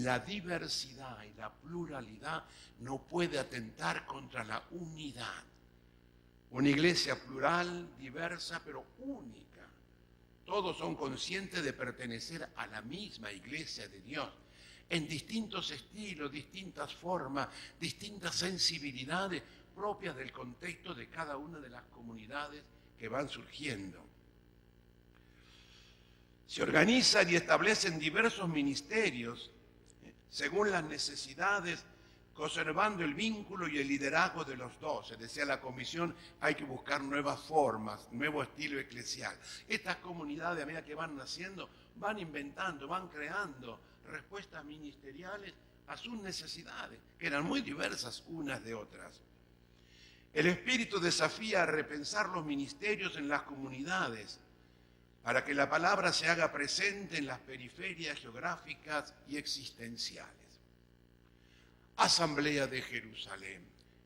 la diversidad y la pluralidad no puede atentar contra la unidad. Una iglesia plural, diversa, pero única. Todos son conscientes de pertenecer a la misma iglesia de Dios, en distintos estilos, distintas formas, distintas sensibilidades propias del contexto de cada una de las comunidades que van surgiendo. Se organizan y establecen diversos ministerios según las necesidades, conservando el vínculo y el liderazgo de los dos. Decía la comisión, hay que buscar nuevas formas, nuevo estilo eclesial. Estas comunidades, a medida que van naciendo, van inventando, van creando respuestas ministeriales a sus necesidades, que eran muy diversas unas de otras. El Espíritu desafía a repensar los ministerios en las comunidades para que la palabra se haga presente en las periferias geográficas y existenciales. Asamblea de Jerusalén.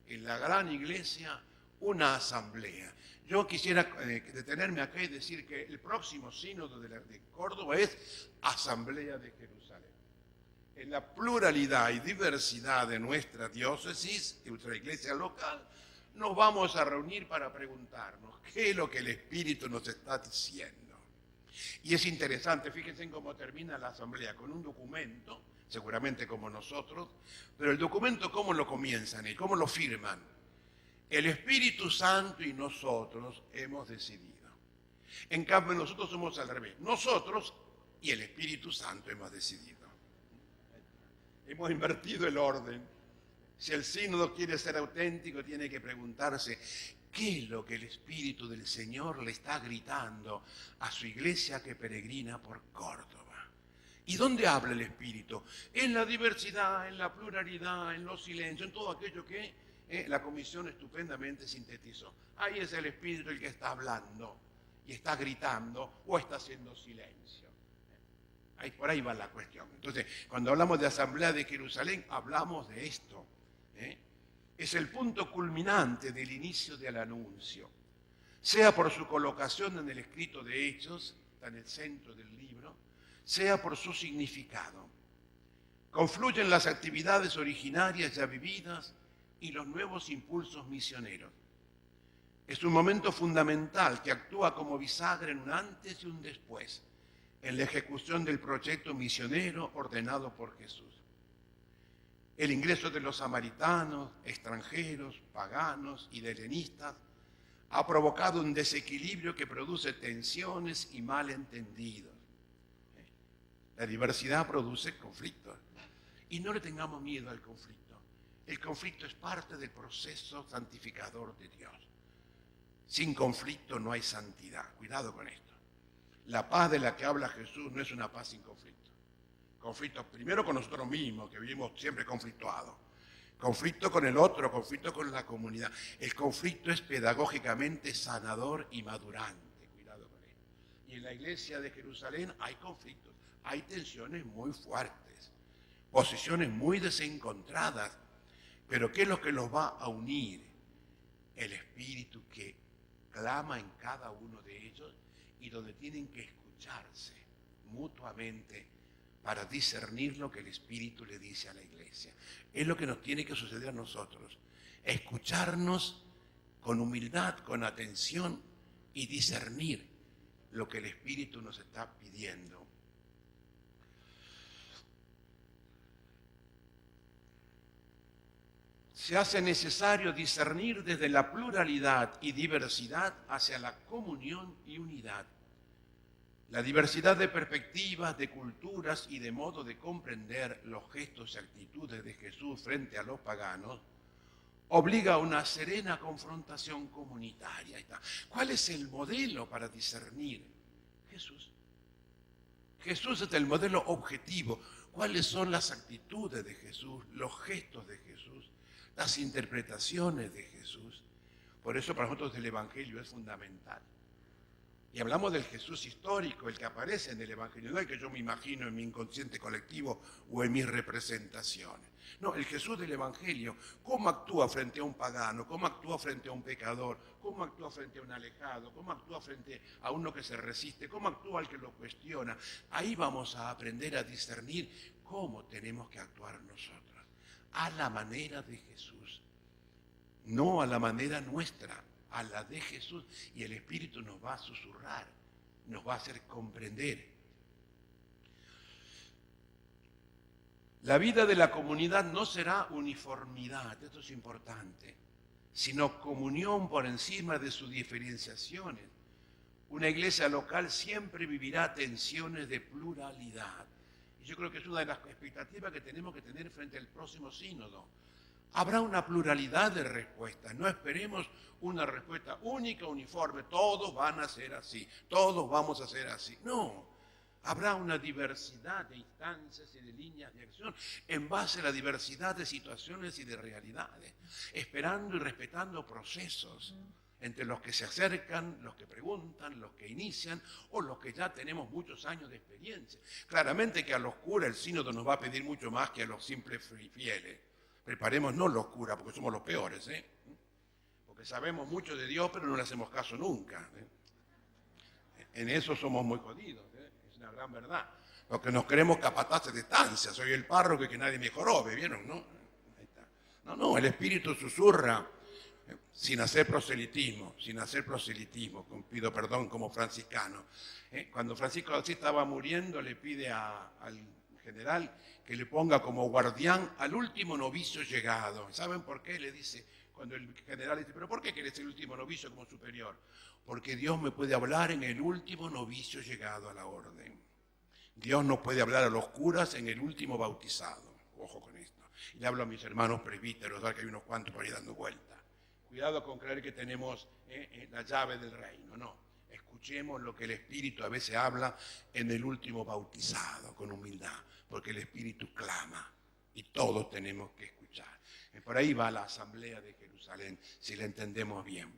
En la gran iglesia, una asamblea. Yo quisiera detenerme acá y decir que el próximo sínodo de Córdoba es Asamblea de Jerusalén. En la pluralidad y diversidad de nuestra diócesis, de nuestra iglesia local, nos vamos a reunir para preguntarnos qué es lo que el Espíritu nos está diciendo. Y es interesante, fíjense en cómo termina la asamblea, con un documento, seguramente como nosotros, pero el documento, ¿cómo lo comienzan y cómo lo firman? El Espíritu Santo y nosotros hemos decidido. En cambio, nosotros somos al revés. Nosotros y el Espíritu Santo hemos decidido. Hemos invertido el orden. Si el sínodo quiere ser auténtico, tiene que preguntarse, ¿qué es lo que el Espíritu del Señor le está gritando a su iglesia que peregrina por Córdoba? ¿Y dónde habla el Espíritu? En la diversidad, en la pluralidad, en los silencios, en todo aquello que la comisión estupendamente sintetizó. Ahí es el Espíritu el que está hablando y está gritando o está haciendo silencio. Ahí, por ahí va la cuestión. Entonces, cuando hablamos de Asamblea de Jerusalén, hablamos de esto. Es el punto culminante del inicio del anuncio, sea por su colocación en el escrito de Hechos, está en el centro del libro, sea por su significado. Confluyen las actividades originarias ya vividas y los nuevos impulsos misioneros. Es un momento fundamental que actúa como bisagra en un antes y un después en la ejecución del proyecto misionero ordenado por Jesús. El ingreso de los samaritanos, extranjeros, paganos y de helenistas ha provocado un desequilibrio que produce tensiones y malentendidos. La diversidad produce conflictos y no le tengamos miedo al conflicto. El conflicto es parte del proceso santificador de Dios. Sin conflicto no hay santidad. Cuidado con esto. La paz de la que habla Jesús no es una paz sin conflicto. Conflicto primero con nosotros mismos, que vivimos siempre conflictuados. Conflicto con el otro, conflicto con la comunidad. El conflicto es pedagógicamente sanador y madurante. Cuidado con esto. Y en la iglesia de Jerusalén hay conflictos, hay tensiones muy fuertes, posiciones muy desencontradas. Pero ¿qué es lo que los va a unir? El Espíritu que clama en cada uno de ellos y donde tienen que escucharse mutuamente para discernir lo que el Espíritu le dice a la iglesia. Es lo que nos tiene que suceder a nosotros. Escucharnos con humildad, con atención y discernir lo que el Espíritu nos está pidiendo. Se hace necesario discernir desde la pluralidad y diversidad hacia la comunión y unidad. La diversidad de perspectivas, de culturas y de modo de comprender los gestos y actitudes de Jesús frente a los paganos obliga a una serena confrontación comunitaria. ¿Cuál es el modelo para discernir? Jesús. Jesús es el modelo objetivo. ¿Cuáles son las actitudes de Jesús, los gestos de Jesús, las interpretaciones de Jesús? Por eso para nosotros el Evangelio es fundamental. Y hablamos del Jesús histórico, el que aparece en el Evangelio, no el que yo me imagino en mi inconsciente colectivo o en mis representaciones. No, el Jesús del Evangelio, cómo actúa frente a un pagano, cómo actúa frente a un pecador, cómo actúa frente a un alejado, cómo actúa frente a uno que se resiste, cómo actúa al que lo cuestiona. Ahí vamos a aprender a discernir cómo tenemos que actuar nosotros, a la manera de Jesús, no a la manera nuestra, a la de Jesús, y el Espíritu nos va a susurrar, nos va a hacer comprender. La vida de la comunidad no será uniformidad, esto es importante, sino comunión por encima de sus diferenciaciones. Una iglesia local siempre vivirá tensiones de pluralidad. Y yo creo que es una de las expectativas que tenemos que tener frente al próximo sínodo. Habrá una pluralidad de respuestas, no esperemos una respuesta única, uniforme, todos van a ser así, todos vamos a ser así. No, habrá una diversidad de instancias y de líneas de acción en base a la diversidad de situaciones y de realidades, esperando y respetando procesos entre los que se acercan, los que preguntan, los que inician o los que ya tenemos muchos años de experiencia. Claramente que a los curas el sínodo nos va a pedir mucho más que a los simples fieles. Preparémonos los curas, porque somos los peores, porque sabemos mucho de Dios, pero no le hacemos caso nunca. En eso somos muy jodidos, es una gran verdad. Los que nos creemos capataces de estancia, soy el párroco y que nadie me jorobe, ¿vieron? ¿No? Ahí está. No, el Espíritu susurra sin hacer proselitismo, pido perdón como franciscano. Cuando Francisco de Asís estaba muriendo, le pide al general que le ponga como guardián al último novicio llegado. ¿Saben por qué? Le dice, cuando el general dice, ¿pero por qué querés el último novicio como superior? Porque Dios me puede hablar en el último novicio llegado a la orden. Dios no puede hablar a los curas en el último bautizado. Ojo con esto. Y le hablo a mis hermanos presbíteros, que hay unos cuantos por ahí dando vuelta. Cuidado con creer que tenemos la llave del reino, no. Escuchemos lo que el Espíritu a veces habla en el último bautizado, con humildad, porque el Espíritu clama y todos tenemos que escuchar. Por ahí va la asamblea de Jerusalén, si la entendemos bien.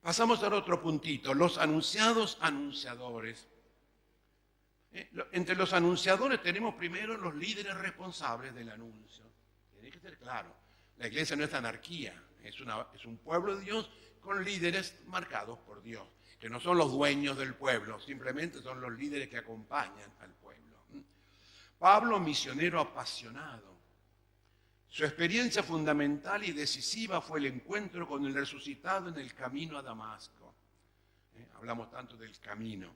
Pasamos al otro puntito, los anunciadores. Entre los anunciadores tenemos primero los líderes responsables del anuncio. Tiene que ser claro, la iglesia no es anarquía, es un pueblo de Dios con líderes marcados por Dios, que no son los dueños del pueblo, simplemente son los líderes que acompañan al pueblo. Pablo, misionero apasionado, su experiencia fundamental y decisiva fue el encuentro con el resucitado en el camino a Damasco. Hablamos tanto del camino.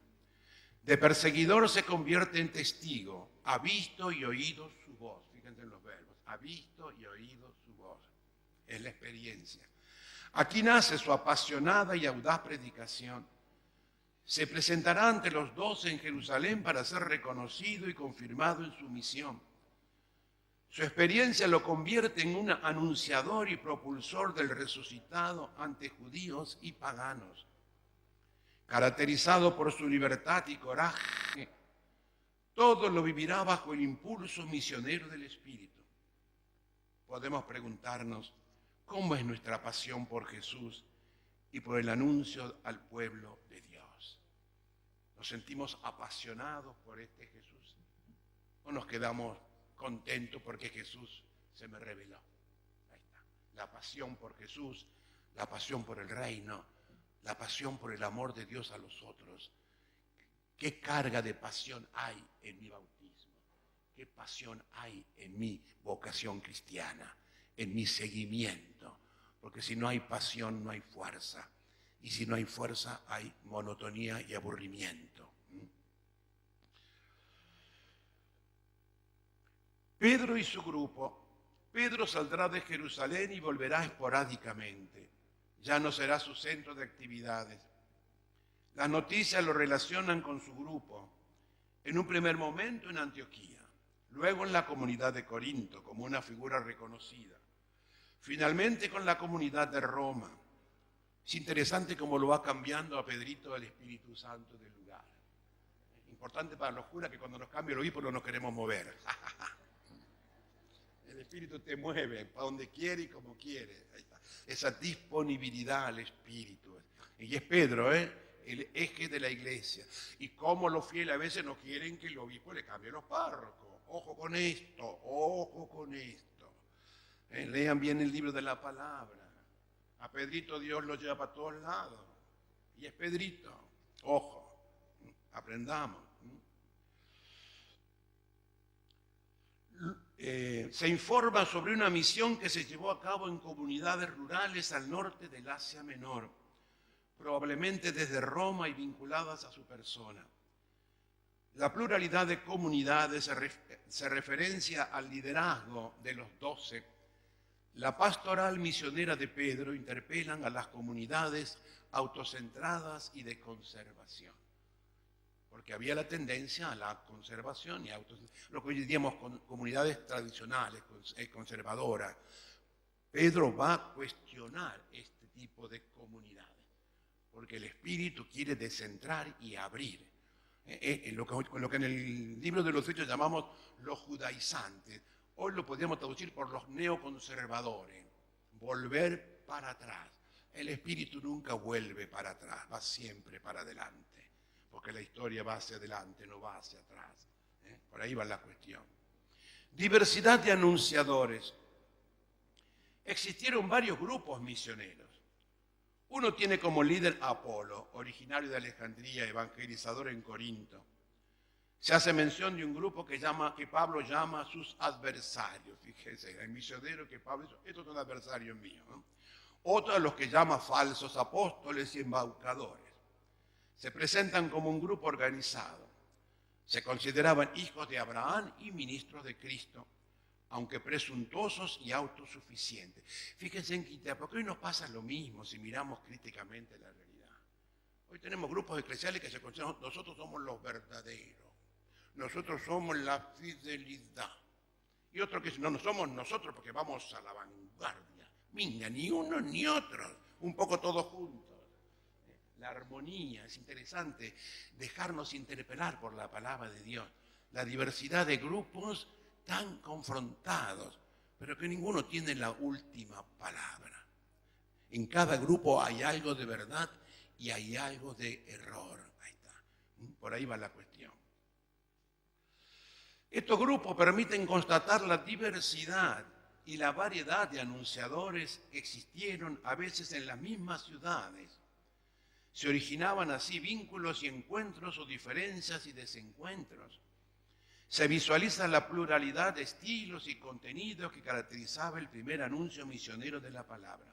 De perseguidor se convierte en testigo, ha visto y oído su voz. Fíjense en los verbos, ha visto y oído su voz. Es la experiencia. Aquí nace su apasionada y audaz predicación. Se presentará ante los 12 en Jerusalén para ser reconocido y confirmado en su misión. Su experiencia lo convierte en un anunciador y propulsor del resucitado ante judíos y paganos. Caracterizado por su libertad y coraje, todo lo vivirá bajo el impulso misionero del Espíritu. Podemos preguntarnos, ¿cómo es nuestra pasión por Jesús y por el anuncio al pueblo de Dios? ¿Nos sentimos apasionados por este Jesús? ¿O nos quedamos contentos porque Jesús se me reveló? Ahí está. La pasión por Jesús, la pasión por el reino, la pasión por el amor de Dios a los otros. ¿Qué carga de pasión hay en mi bautismo? ¿Qué pasión hay en mi vocación cristiana? En mi seguimiento, porque si no hay pasión no hay fuerza, y si no hay fuerza hay monotonía y aburrimiento. Pedro y su grupo. Pedro saldrá de Jerusalén y volverá esporádicamente, ya no será su centro de actividades. Las noticias lo relacionan con su grupo, en un primer momento en Antioquía, luego en la comunidad de Corinto como una figura reconocida. Finalmente con la comunidad de Roma. Es interesante cómo lo va cambiando a Pedrito el Espíritu Santo del lugar. Importante para los curas que cuando nos cambia el obispo no nos queremos mover. El Espíritu te mueve para donde quiere y como quiere. Ahí está. Esa disponibilidad al Espíritu. Y es Pedro, el eje de la iglesia. Y como los fieles a veces no quieren que el obispo le cambie los párrocos. Ojo con esto, ojo con esto. Lean bien el libro de la palabra. A Pedrito Dios lo lleva para todos lados. Y es Pedrito. Ojo, aprendamos. Se informa sobre una misión que se llevó a cabo en comunidades rurales al norte del Asia Menor, probablemente desde Roma y vinculadas a su persona. La pluralidad de comunidades se referencia al liderazgo de los 12. La pastoral misionera de Pedro interpelan a las comunidades autocentradas y de conservación, porque había la tendencia a la conservación y lo que hoy diríamos comunidades tradicionales, conservadoras. Pedro va a cuestionar este tipo de comunidades, porque el Espíritu quiere descentrar y abrir. Lo que en el libro de los Hechos llamamos los judaizantes, hoy lo podríamos traducir por los neoconservadores, volver para atrás. El Espíritu nunca vuelve para atrás, va siempre para adelante, porque la historia va hacia adelante, no va hacia atrás. Por ahí va la cuestión. Diversidad de anunciadores. Existieron varios grupos misioneros. Uno tiene como líder a Apolo, originario de Alejandría, evangelizador en Corinto. Se hace mención de un grupo que Pablo llama sus adversarios. Fíjese, el misionero que Pablo dice, estos son adversarios míos, ¿no? Otros a los que llama falsos apóstoles y embaucadores. Se presentan como un grupo organizado. Se consideraban hijos de Abraham y ministros de Cristo, aunque presuntuosos y autosuficientes. Fíjense en Quintea, porque hoy nos pasa lo mismo si miramos críticamente la realidad. Hoy tenemos grupos eclesiales que se consideran, nosotros somos los verdaderos, nosotros somos la fidelidad. Y otros que no somos nosotros porque vamos a la vanguardia. Mira, ni uno ni otro, un poco todos juntos. La armonía, es interesante dejarnos interpelar por la palabra de Dios. La diversidad de grupos tan confrontados, pero que ninguno tiene la última palabra. En cada grupo hay algo de verdad y hay algo de error. Ahí está. Por ahí va la cuestión. Estos grupos permiten constatar la diversidad y la variedad de anunciadores que existieron a veces en las mismas ciudades. Se originaban así vínculos y encuentros o diferencias y desencuentros. Se visualiza la pluralidad de estilos y contenidos que caracterizaba el primer anuncio misionero de la palabra.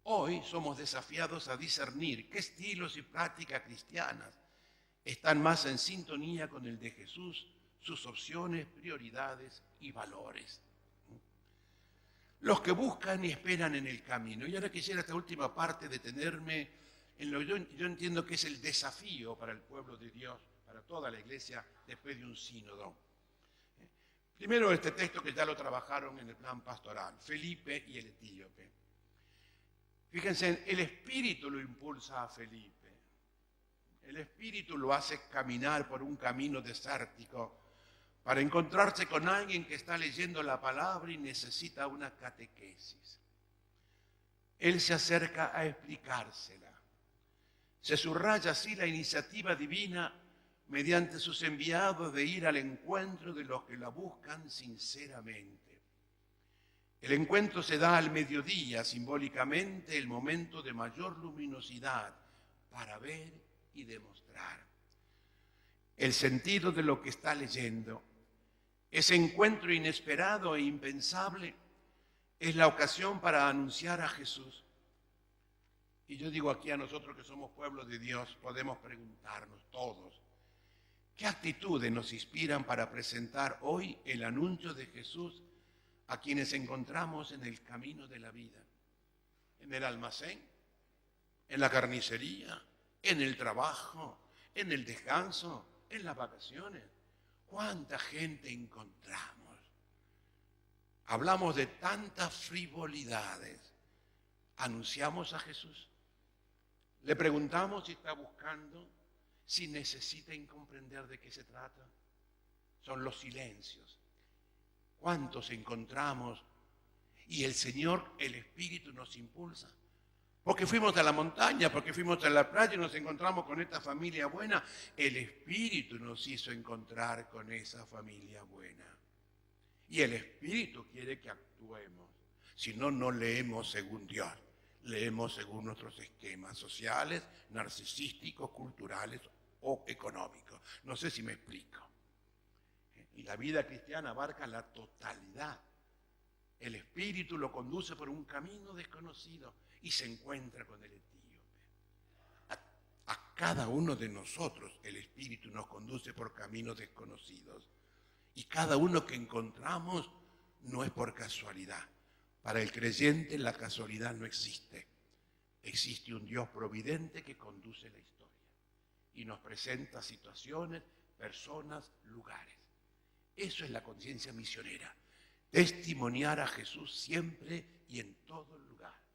Hoy somos desafiados a discernir qué estilos y prácticas cristianas están más en sintonía con el de Jesús, sus opciones, prioridades y valores. Los que buscan y esperan en el camino. Y ahora quisiera esta última parte detenerme en lo que yo entiendo que es el desafío para el pueblo de Dios, para toda la iglesia, después de un sínodo. Primero este texto que ya lo trabajaron en el plan pastoral, Felipe y el etíope. Fíjense, el Espíritu lo impulsa a Felipe. El Espíritu lo hace caminar por un camino desértico para encontrarse con alguien que está leyendo la palabra y necesita una catequesis. Él se acerca a explicársela. Se subraya así la iniciativa divina mediante sus enviados de ir al encuentro de los que la buscan sinceramente. El encuentro se da al mediodía, simbólicamente el momento de mayor luminosidad para ver y demostrar el sentido de lo que está leyendo. Ese encuentro inesperado e impensable es la ocasión para anunciar a Jesús. Y yo digo aquí a nosotros que somos pueblo de Dios, podemos preguntarnos todos, ¿qué actitudes nos inspiran para presentar hoy el anuncio de Jesús a quienes encontramos en el camino de la vida? En el almacén, en la carnicería, en el trabajo, en el descanso, en las vacaciones. ¿Cuánta gente encontramos? Hablamos de tantas frivolidades. ¿Anunciamos a Jesús? Le preguntamos si está buscando, si necesita comprender de qué se trata. Son los silencios. ¿Cuántos encontramos? Y el Señor, el Espíritu nos impulsa. porque fuimos a la montaña, porque fuimos a la playa y nos encontramos con esta familia buena. El Espíritu nos hizo encontrar con esa familia buena. Y el Espíritu quiere que actuemos. Si no, no leemos según Dios. Leemos según nuestros esquemas sociales, narcisísticos, culturales o económicos. No sé si me explico. Y la vida cristiana abarca la totalidad. El Espíritu lo conduce por un camino desconocido y se encuentra con el etíope. A cada uno de nosotros el Espíritu nos conduce por caminos desconocidos. Y cada uno que encontramos no es por casualidad. Para el creyente la casualidad no existe. Existe un Dios providente que conduce la historia y nos presenta situaciones, personas, lugares. Eso es la conciencia misionera. Testimoniar a Jesús siempre y en todo lugar.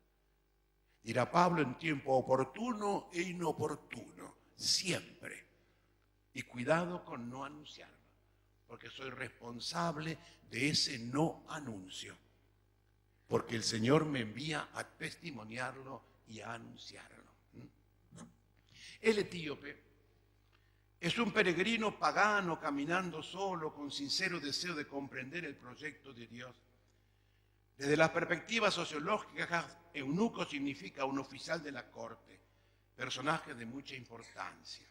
Dirá Pablo, en tiempo oportuno e inoportuno, siempre. Y cuidado con no anunciarlo, porque soy responsable de ese no anuncio. Porque el Señor me envía a testimoniarlo y a anunciarlo. El etíope es un peregrino pagano caminando solo con sincero deseo de comprender el proyecto de Dios. Desde la perspectiva sociológica, eunuco significa un oficial de la corte, personaje de mucha importancia.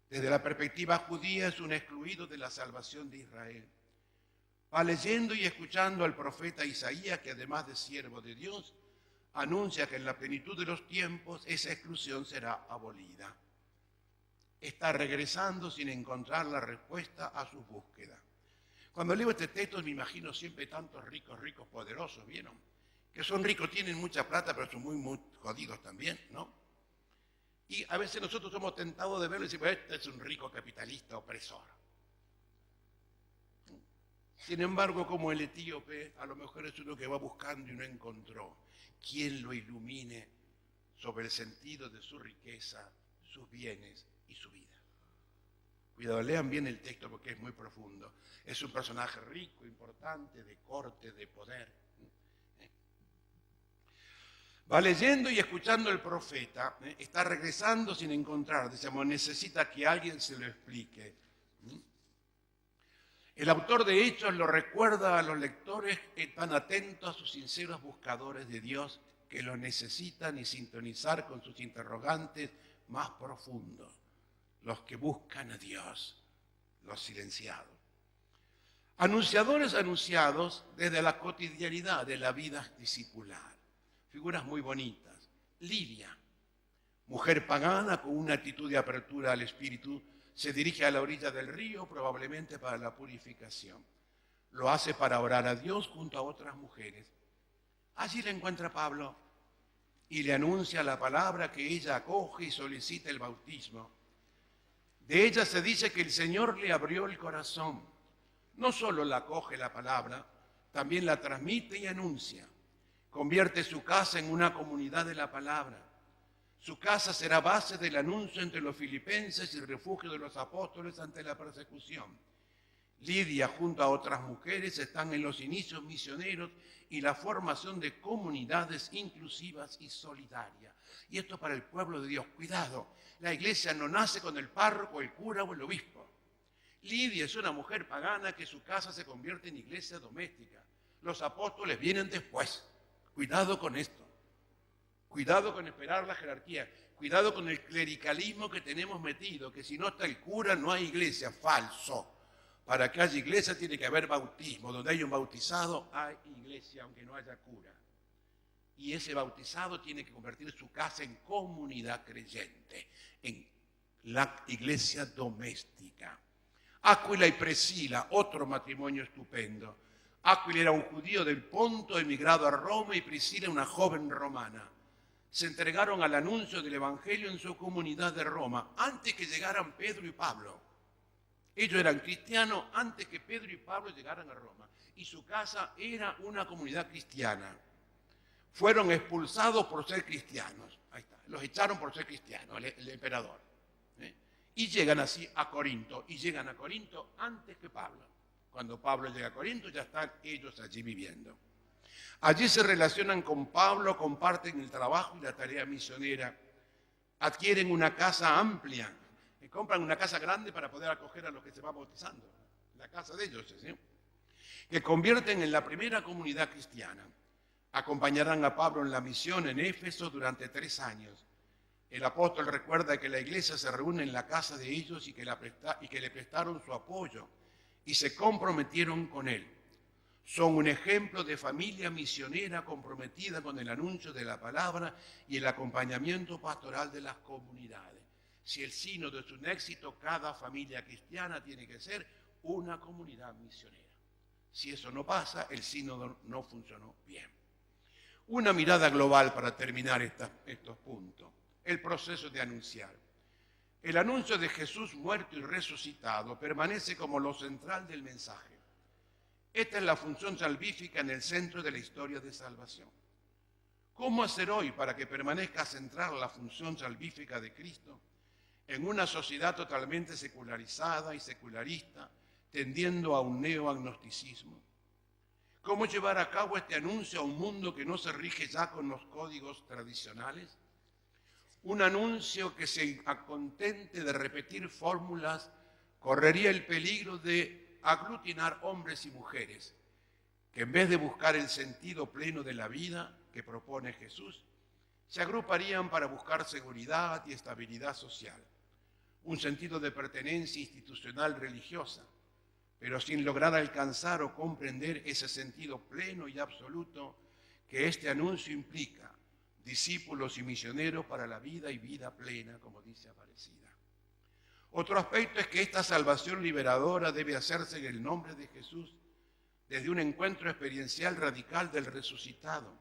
Desde la perspectiva judía es un excluido de la salvación de Israel. Va leyendo y escuchando al profeta Isaías, que además de siervo de Dios, anuncia que en la plenitud de los tiempos esa exclusión será abolida. Está regresando sin encontrar la respuesta a sus búsquedas. Cuando leo este texto me imagino siempre tantos ricos, poderosos, ¿vieron? Que son ricos, tienen mucha plata, pero son muy jodidos también, ¿no? Y a veces nosotros somos tentados de verlo y decimos, este es un rico capitalista opresor. Sin embargo, como el etíope, a lo mejor es uno que va buscando y no encontró quien lo ilumine sobre el sentido de su riqueza, sus bienes y su vida. Cuidado, lean bien el texto porque es muy profundo. Es un personaje rico, importante, de corte, de poder. Va leyendo y escuchando al profeta, está regresando sin encontrar, decimos, necesita que alguien se lo explique. El autor de Hechos lo recuerda a los lectores que están atentos a sus sinceros buscadores de Dios, que lo necesitan y sintonizar con sus interrogantes más profundos, los que buscan a Dios, los silenciados. Anunciadores anunciados desde la cotidianidad de la vida discipular. Figuras muy bonitas. Lidia, mujer pagana con una actitud de apertura al Espíritu, se dirige a la orilla del río, probablemente para la purificación. Lo hace para orar a Dios junto a otras mujeres. Allí le encuentra Pablo y le anuncia la palabra que ella acoge y solicita el bautismo. De ella se dice que el Señor le abrió el corazón. No solo la acoge la palabra, también la transmite y anuncia. Convierte su casa en una comunidad de la palabra. Su casa será base del anuncio entre los filipenses y refugio de los apóstoles ante la persecución. Lidia, junto a otras mujeres, están en los inicios misioneros y la formación de comunidades inclusivas y solidarias. Y esto para el pueblo de Dios. Cuidado, la iglesia no nace con el párroco, el cura o el obispo. Lidia es una mujer pagana que su casa se convierte en iglesia doméstica. Los apóstoles vienen después. Cuidado con esto. Cuidado con esperar la jerarquía. Cuidado con el clericalismo que tenemos metido, que si no está el cura no hay iglesia. Falso. Para que haya iglesia tiene que haber bautismo. Donde hay un bautizado hay iglesia, aunque no haya cura. Y ese bautizado tiene que convertir su casa en comunidad creyente, en la iglesia doméstica. Áquila y Priscila, otro matrimonio estupendo. Áquila era un judío del Ponto emigrado a Roma y Priscila una joven romana. Se entregaron al anuncio del Evangelio en su comunidad de Roma antes que llegaran Pedro y Pablo. Ellos eran cristianos antes que Pedro y Pablo llegaran a Roma. Y su casa era una comunidad cristiana. Fueron expulsados por ser cristianos. Ahí está. Los echaron por ser cristianos, el emperador. Y llegan así a Corinto. Y llegan a Corinto antes que Pablo. Cuando Pablo llega a Corinto ya están ellos allí viviendo. Allí se relacionan con Pablo, comparten el trabajo y la tarea misionera, adquieren una casa amplia, compran una casa grande para poder acoger a los que se van bautizando, la casa de ellos, ¿sí? Que convierten en la primera comunidad cristiana. Acompañarán a Pablo en la misión en Éfeso durante 3 años. El apóstol recuerda que la iglesia se reúne en la casa de ellos y que le prestaron su apoyo y se comprometieron con él. Son un ejemplo de familia misionera comprometida con el anuncio de la palabra y el acompañamiento pastoral de las comunidades. Si el sínodo es un éxito, cada familia cristiana tiene que ser una comunidad misionera. Si eso no pasa, el sínodo no funcionó bien. Una mirada global para terminar estos puntos. El proceso de anunciar. El anuncio de Jesús muerto y resucitado permanece como lo central del mensaje. Esta es la función salvífica en el centro de la historia de salvación. ¿Cómo hacer hoy para que permanezca central la función salvífica de Cristo en una sociedad totalmente secularizada y secularista, tendiendo a un neoagnosticismo? ¿Cómo llevar a cabo este anuncio a un mundo que no se rige ya con los códigos tradicionales? Un anuncio que se acontente de repetir fórmulas correría el peligro de aglutinar hombres y mujeres, que en vez de buscar el sentido pleno de la vida que propone Jesús, se agruparían para buscar seguridad y estabilidad social, un sentido de pertenencia institucional religiosa, pero sin lograr alcanzar o comprender ese sentido pleno y absoluto que este anuncio implica, discípulos y misioneros para la vida y vida plena, como dice Aparecida. Otro aspecto es que esta salvación liberadora debe hacerse en el nombre de Jesús, desde un encuentro experiencial radical del resucitado.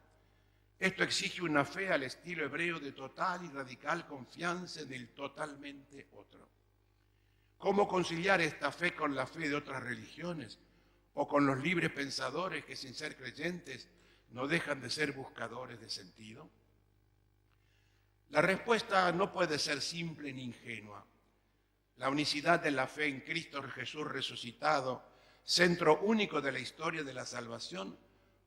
Esto exige una fe al estilo hebreo de total y radical confianza en el totalmente otro. ¿Cómo conciliar esta fe con la fe de otras religiones o con los libres pensadores que sin ser creyentes no dejan de ser buscadores de sentido? La respuesta no puede ser simple ni ingenua. La unicidad de la fe en Cristo Jesús resucitado, centro único de la historia de la salvación,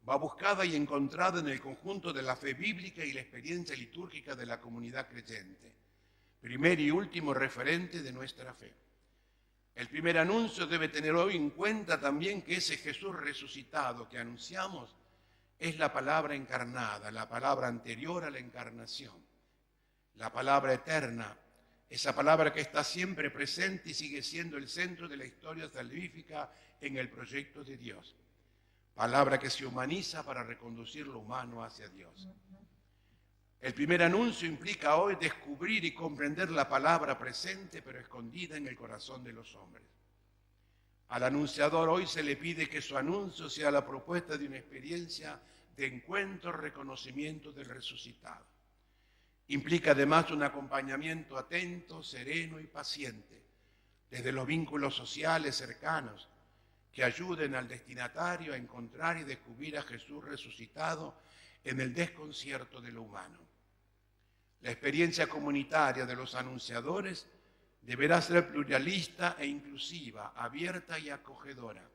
va buscada y encontrada en el conjunto de la fe bíblica y la experiencia litúrgica de la comunidad creyente, primer y último referente de nuestra fe. El primer anuncio debe tener hoy en cuenta también que ese Jesús resucitado que anunciamos es la palabra encarnada, la palabra anterior a la encarnación, la palabra eterna, esa palabra que está siempre presente y sigue siendo el centro de la historia salvífica en el proyecto de Dios. Palabra que se humaniza para reconducir lo humano hacia Dios. El primer anuncio implica hoy descubrir y comprender la palabra presente pero escondida en el corazón de los hombres. Al anunciador hoy se le pide que su anuncio sea la propuesta de una experiencia de encuentro, reconocimiento del resucitado. Implica además un acompañamiento atento, sereno y paciente, desde los vínculos sociales cercanos, que ayuden al destinatario a encontrar y descubrir a Jesús resucitado en el desconcierto de lo humano. La experiencia comunitaria de los anunciadores deberá ser pluralista e inclusiva, abierta y acogedora,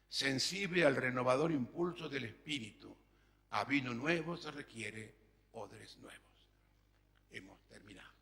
sensible al renovador impulso del Espíritu. A vino nuevo se requiere odres nuevos. Hemos terminado.